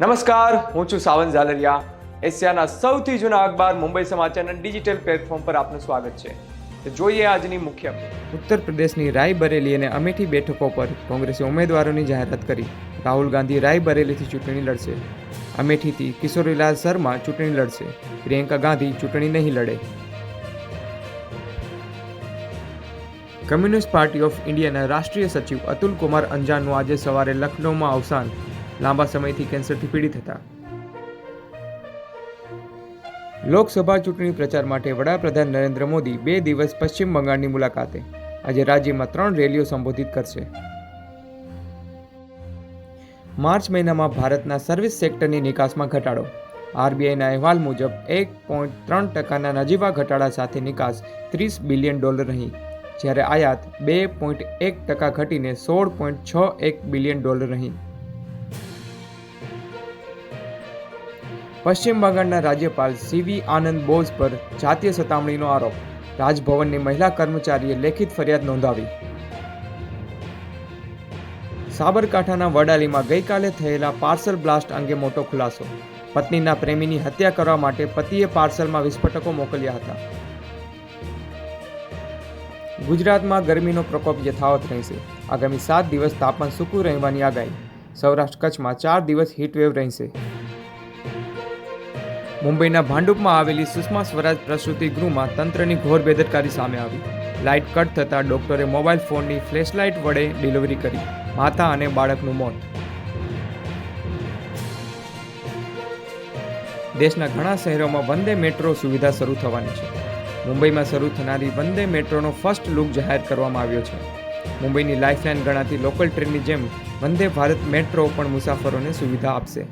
નમસ્કાર, હું છું સાવન ઝાલરિયા. એશિયાના સૌથી જૂના અખબાર મુંબઈ સમાચારના ડિજિટલ પ્લેટફોર્મ પર આપનું સ્વાગત છે. તો જોઈએ આજની મુખ્ય અપડેટ. ઉત્તર પ્રદેશની રાયબરેલી અને અમેઠી બેઠકો પર કોંગ્રેસે ઉમેદવારોની જાહેરાત કરી. રાહુલ ગાંધી રાયબરેલીથી ચૂંટણી લડશે. અમેઠીથી કિશોરીલાલ શર્મા ચૂંટણી લડશે. પ્રિયંકા ગાંધી ચૂંટણી નહીં લડે. કમ્યુનિસ્ટ પાર્ટી ઓફ ઇન્ડિયાના રાષ્ટ્રીય સચિવ અતુલ કુમાર અંજાનનું આજે સવારે લખનૌમાં અવસાન. લાંબા સમયથી કેન્સરથી પીડિત હતા. લોકસભા ચૂંટણી પ્રચાર માટે વડાપ્રધાન નરેન્દ્ર મોદી 2 દિવસ પશ્ચિમ બંગાળની મુલાકાતે. આજે રાજ્યમાં 3 રેલીઓ સંબોધિત કરશે. માર્ચ મહિનામાં ભારતના સર્વિસ સેક્ટરની નિકાસમાં ઘટાડો. આરબીઆઈના અહેવાલ મુજબ 1.3% નજીવા ઘટાડા સાથે નિકાસ $30 બિલિયન રહી, જ્યારે આયાત 2.1% ઘટીને $16.61 બિલિયન રહી. પશ્ચિમ બંગાળના રાજ્યપાલ સીવી આનંદ બોઝ પર જાતીય સતામણીનો આરોપ. રાજભવનની મહિલા કર્મચારીએ લેખિત ફરિયાદ નોંધાવી. સાબરકાંઠાના વડાલીમાં ગઈકાલે થયેલા પાર્સલ બ્લાસ્ટ અંગે મોટો ખુલાસો. પત્નીના પ્રેમીની હત્યા કરવા માટે પતિએ પાર્સલમાં વિસ્ફોટકો મોકલ્યા હતા. ગુજરાતમાં ગરમીનો પ્રકોપ યથાવત રહેશે. આગામી 7 દિવસ તાપમાન સૂકું રહેવાની આગાહી. સૌરાષ્ટ્ર કચ્છમાં 4 દિવસ હીટવેવ રહેશે. મુંબઈના ભાંડુપમાં આવેલી સુષ્મા સ્વરાજ પ્રસૂતિ ગૃહમાં તંત્રની ઘોર બેદરકારી સામે આવી. લાઇટ કટ થતાં ડોક્ટરે મોબાઈલ ફોનની ફ્લેશલાઇટ વડે ડિલિવરી કરી. માતા અને બાળકનું મોત. દેશના ઘણા શહેરોમાં વંદે મેટ્રો સુવિધા શરૂ થવાની છે. મુંબઈમાં શરૂ થનારી વંદે મેટ્રોનો ફર્સ્ટ લુક જાહેર કરવામાં આવ્યો છે. મુંબઈની લાઇફલાઇન ગણાતી લોકલ ટ્રેનની જેમ વંદે ભારત મેટ્રો પણ મુસાફરોને સુવિધા આપશે.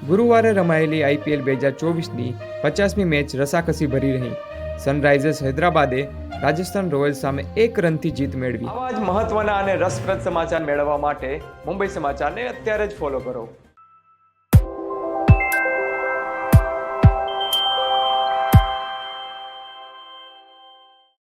ગુરુવારે રમાયેલી આઈપીએલ 2024ની 50મી મેચ રસાકસી ભરી રહી. સનરાઇઝર્સ હૈદરાબાદે રાજસ્થાન રોયલ્સ સામે 1 રનથી જીત મેળવી. આવા જ મહત્વના અને રસપ્રદ સમાચાર મેળવવા માટે મુંબઈ સમાચારને અત્યારે જ ફોલો કરો.